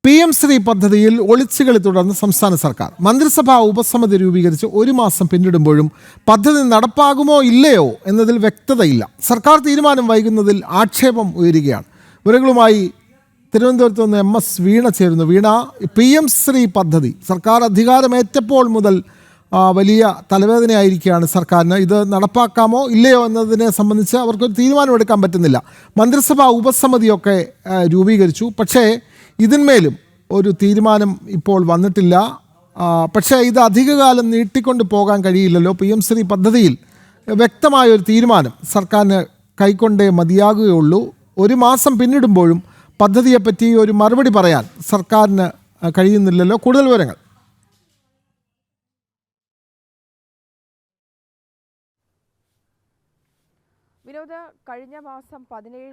PM Shri പദ്ധതിയിൽ ഒളിച്ചുകളി തുടർന്ന് സംസ്ഥാന സർക്കാർ മന്ത്രിസഭാ ഉപസമിതി രൂപീകരിച്ച് ഒരു മാസം പിന്നിടുമ്പോഴും പദ്ധതി നടപ്പാകുമോ ഇല്ലയോ എന്നതിൽ വ്യക്തതയില്ല. സർക്കാർ തീരുമാനം വൈകുന്നതിൽ ആക്ഷേപം ഉയരുകയാണ്. വിവരങ്ങളുമായി തിരുവനന്തപുരത്ത് നിന്ന് MS വീണ ചേരുന്നു. വീണ, PM ശ്രീ പദ്ധതി സർക്കാർ അധികാരമേറ്റപ്പോൾ മുതൽ വലിയ തലവേദനയായിരിക്കുകയാണ് സർക്കാരിന്. ഇത് നടപ്പാക്കാമോ ഇല്ലയോ എന്നതിനെ സംബന്ധിച്ച് അവർക്കൊരു തീരുമാനമെടുക്കാൻ പറ്റുന്നില്ല. മന്ത്രിസഭാ ഉപസമിതിയൊക്കെ രൂപീകരിച്ചു, പക്ഷേ ഇതിന്മേലും ഒരു തീരുമാനം ഇപ്പോൾ വന്നിട്ടില്ല. പക്ഷേ ഇത് അധികകാലം നീട്ടിക്കൊണ്ട് പോകാൻ കഴിയില്ലല്ലോ. PM ശ്രീ പദ്ധതിയിൽ വ്യക്തമായൊരു തീരുമാനം സർക്കാരിന് കൈക്കൊണ്ടേ മതിയാകുകയുള്ളൂ. ഒരു മാസം പിന്നിടുമ്പോഴും പദ്ധതിയെപ്പറ്റി ഒരു മറുപടി പറയാൻ സർക്കാരിന് കഴിയുന്നില്ലല്ലോ. കൂടുതൽ വിവരങ്ങൾ.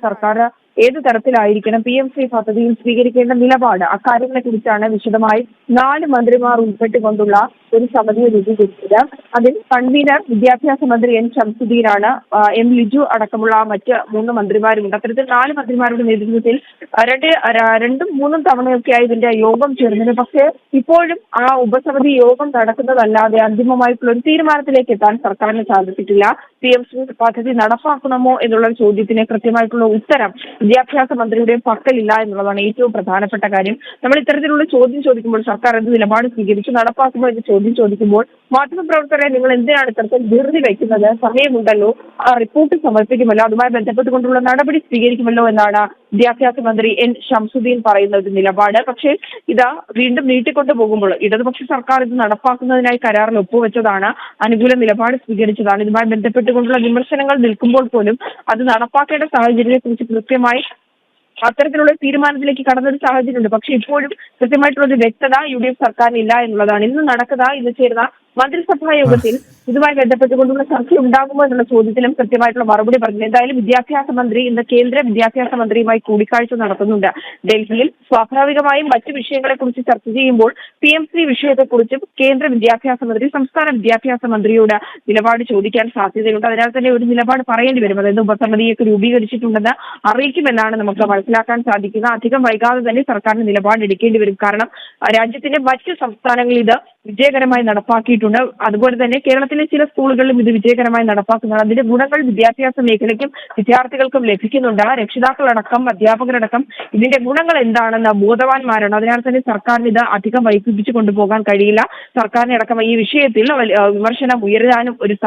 സർക്കാർ ഏത് തരത്തിലായിരിക്കണം PM ശ്രീ പദ്ധതിയിൽ സ്വീകരിക്കേണ്ട നിലപാട്, അക്കാര്യങ്ങളെ കുറിച്ചാണ് വിശദമായി 4 മന്ത്രിമാർ ഉൾപ്പെട്ടുകൊണ്ടുള്ള ഒരു സമിതിയെ രൂപീകരിച്ചത്. അതിൽ കൺവീനർ വിദ്യാഭ്യാസ മന്ത്രി N ശംസുദ്ദീനാണ്. M ലിജു അടക്കമുള്ള മറ്റ് 3 മന്ത്രിമാരുമുണ്ട്. അത്തരത്തിൽ 4 മന്ത്രിമാരുടെ നേതൃത്വത്തിൽ 2ഉം 3ഉം തവണയൊക്കെയായി ഇതിന്റെ യോഗം ചേർന്നിരുന്നു. പക്ഷേ ഇപ്പോഴും ആ ഉപസമിതി യോഗം നടക്കുന്നതല്ലാതെ അന്തിമമായിട്ടുള്ള ഒരു തീരുമാനത്തിലേക്ക് എത്താൻ സർക്കാരിന് സാധിച്ചിട്ടില്ല. PM ശ്രീ പദ്ധതി നടപ്പാക്കണമോ എന്നുള്ള ചോദ്യത്തിന് കൃത്യമായിട്ടുള്ള ഉത്തരം വിദ്യാഭ്യാസ മന്ത്രിയുടെ പക്കലില്ല എന്നുള്ളതാണ് ഏറ്റവും പ്രധാനപ്പെട്ട കാര്യം. നമ്മൾ ഇത്തരത്തിലുള്ള ചോദ്യം ചോദിക്കുമ്പോൾ സർക്കാർ എന്ത് നിലപാട് സ്വീകരിച്ചു, നടപ്പാക്കുമോ എന്ന് ചോദ്യം ചോദിക്കുമ്പോൾ മാധ്യമപ്രവർത്തകരെ നിങ്ങൾ എന്തിനാണ് ഇത്തരത്തിൽ ധൃതി വയ്ക്കുന്നത്, സമയമുണ്ടല്ലോ, ആ റിപ്പോർട്ട് സമർപ്പിക്കുമല്ലോ, അതുമായി ബന്ധപ്പെട്ടുകൊണ്ടുള്ള നടപടി സ്വീകരിക്കുമല്ലോ എന്നാണ് വിദ്യാഭ്യാസ മന്ത്രി N ശംസുദ്ദീൻ പറയുന്ന ഒരു നിലപാട്. പക്ഷേ ഇതാ വീണ്ടും നീട്ടിക്കൊണ്ടു പോകുമ്പോൾ ഇടതുപക്ഷ സർക്കാർ ഇത് നടപ്പാക്കുന്നതിനായി കരാറിൽ ഒപ്പുവെച്ചതാണ്, അനുകൂല നിലപാട് സ്വീകരിച്ചതാണ്. ഇതുമായി ബന്ധപ്പെട്ടുകൊണ്ടുള്ള വിമർശനങ്ങൾ നിൽക്കുമ്പോൾ പോലും അത് നടപ്പാക്കേണ്ട സാഹചര്യത്തെ കുറിച്ച് കൃത്യമായി അത്തരത്തിലുള്ള തീരുമാനത്തിലേക്ക് കടന്നൊരു സാഹചര്യമുണ്ട്. പക്ഷെ ഇപ്പോഴും കൃത്യമായിട്ടുള്ള ഒരു വ്യക്തത UDF സർക്കാരിന് ഇല്ല എന്നുള്ളതാണ്. ഇന്ന് ചേർന്ന മന്ത്രിസഭാ യോഗത്തിൽ ഇതുമായി ബന്ധപ്പെട്ടുകൊണ്ടുള്ള ചർച്ച ഉണ്ടാകുമോ എന്നുള്ള ചോദ്യത്തിലും കൃത്യമായിട്ടുള്ള മറുപടി പറഞ്ഞു. എന്തായാലും വിദ്യാഭ്യാസ മന്ത്രി ഇന്ന് കേന്ദ്ര വിദ്യാഭ്യാസ മന്ത്രിയുമായി കൂടിക്കാഴ്ച നടത്തുന്നുണ്ട് ഡൽഹിയിൽ. സ്വാഭാവികമായും മറ്റു വിഷയങ്ങളെ കുറിച്ച് ചർച്ച ചെയ്യുമ്പോൾ PM ശ്രീ വിഷയത്തെക്കുറിച്ചും കേന്ദ്ര വിദ്യാഭ്യാസ മന്ത്രി സംസ്ഥാന വിദ്യാഭ്യാസ മന്ത്രിയോട് നിലപാട് ചോദിക്കാൻ സാധ്യതയുണ്ട്. അതിനാൽ തന്നെ ഒരു നിലപാട് പറയേണ്ടി വരും. അതായത് ഉപസമിതിയൊക്കെ രൂപീകരിച്ചിട്ടുണ്ടെന്ന് അറിയിക്കുമെന്നാണ് നമുക്ക് മനസ്സിലാക്കാൻ സാധിക്കുന്നത്. അധികം വൈകാതെ തന്നെ സർക്കാരിന് നിലപാടെടുക്കേണ്ടി വരും. കാരണം രാജ്യത്തിന്റെ മറ്റു സംസ്ഥാനങ്ങളിൽ ഇത് വിജയകരമായി നടപ്പാക്കിയിട്ടുണ്ട്. അതുപോലെ തന്നെ കേരളത്തിലെ ചില സ്കൂളുകളിലും ഇത് വിജയകരമായി നടപ്പാക്കുന്നതാണ്. അതിന്റെ ഗുണങ്ങൾ വിദ്യാഭ്യാസ മേഖലയ്ക്കും വിദ്യാർത്ഥികൾക്കും ലഭിക്കുന്നുണ്ട്. രക്ഷിതാക്കളടക്കം അധ്യാപകരടക്കം ഇതിന്റെ ഗുണങ്ങൾ എന്താണെന്ന് ബോധവാന്മാരാണ്. അതിനാൽ തന്നെ സർക്കാരിന് ഇത് അധികം വൈകിപ്പിച്ചു കൊണ്ടുപോകാൻ കഴിയില്ല. സർക്കാരിനടക്കം ഈ വിഷയത്തിൽ വിമർശനം ഉയരാനും ഒരു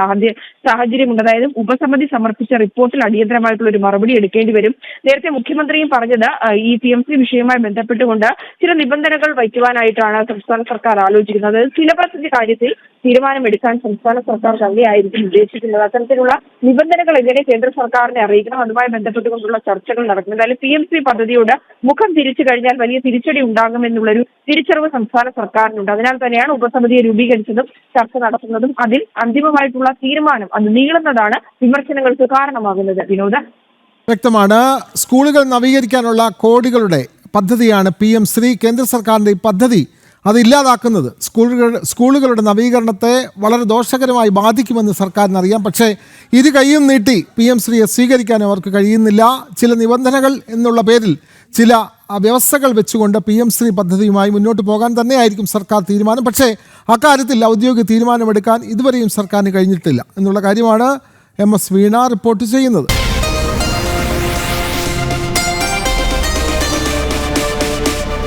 സാഹചര്യമുണ്ട്. അതായത് ഉപസമിതി സമർപ്പിച്ച റിപ്പോർട്ടിൽ അടിയന്തരമായിട്ടുള്ള ഒരു മറുപടി എടുക്കേണ്ടി വരും. നേരത്തെ മുഖ്യമന്ത്രിയും പറഞ്ഞത് ഈ PM ശ്രീ വിഷയവുമായി ബന്ധപ്പെട്ടുകൊണ്ട് ചില നിബന്ധനകൾ വയ്ക്കുവാനായിട്ടാണ് സംസ്ഥാന സർക്കാർ ആലോചിക്കുന്നത്. സിലബസിന്റെ കാര്യത്തിൽ തീരുമാനമെടുക്കാൻ സംസ്ഥാന സർക്കാർ തന്നെയായിരിക്കും ഉദ്ദേശിക്കുന്നത്. അത്തരത്തിലുള്ള നിബന്ധനകൾ എങ്ങനെ കേന്ദ്ര സർക്കാരിനെ അറിയിക്കണം, അതുമായി ബന്ധപ്പെട്ടുകൊണ്ടുള്ള ചർച്ചകൾ നടക്കും. എന്തായാലും PM ശ്രീ പദ്ധതിയോട് മുഖം തിരിച്ചു കഴിഞ്ഞാൽ വലിയ തിരിച്ചടി ഉണ്ടാകുമെന്നുള്ളൊരു തിരിച്ചറിവ് സംസ്ഥാന സർക്കാരിനുണ്ട്. അതിനാൽ തന്നെയാണ് ഉപസമിതിയെ രൂപീകരിച്ചതും ചർച്ച നടത്തുന്നതും. അതിൽ അന്തിമമായിട്ടുള്ള തീരുമാനം അത് നീളുന്നതാണ് വിമർശനങ്ങൾക്ക് കാരണമാകുന്നത്. വിനോദ്, വ്യക്തമാണ്. സ്കൂളുകൾ നവീകരിക്കാനുള്ള കോടികളുടെ പദ്ധതിയാണ് PM ശ്രീ. കേന്ദ്ര സർക്കാരിൻ്റെ ഈ പദ്ധതി അത് ഇല്ലാതാക്കുന്നത് സ്കൂളുകളുടെ നവീകരണത്തെ വളരെ ദോഷകരമായി ബാധിക്കുമെന്ന് സർക്കാരിനറിയാം. പക്ഷേ ഇരു കൈയും നീട്ടി PM ശ്രീയെ സ്വീകരിക്കാൻ അവർക്ക് കഴിയുന്നില്ല. ചില നിബന്ധനകൾ എന്നുള്ള പേരിൽ ചില വ്യവസ്ഥകൾ വെച്ചുകൊണ്ട് PM ശ്രീ പദ്ധതിയുമായി മുന്നോട്ട് പോകാൻ തന്നെയായിരിക്കും സർക്കാർ തീരുമാനം. പക്ഷേ അക്കാര്യത്തിൽ ഔദ്യോഗിക തീരുമാനമെടുക്കാൻ ഇതുവരെയും സർക്കാരിന് കഴിഞ്ഞിട്ടില്ല എന്നുള്ള കാര്യമാണ് MS വീണ റിപ്പോർട്ട് ചെയ്യുന്നത്.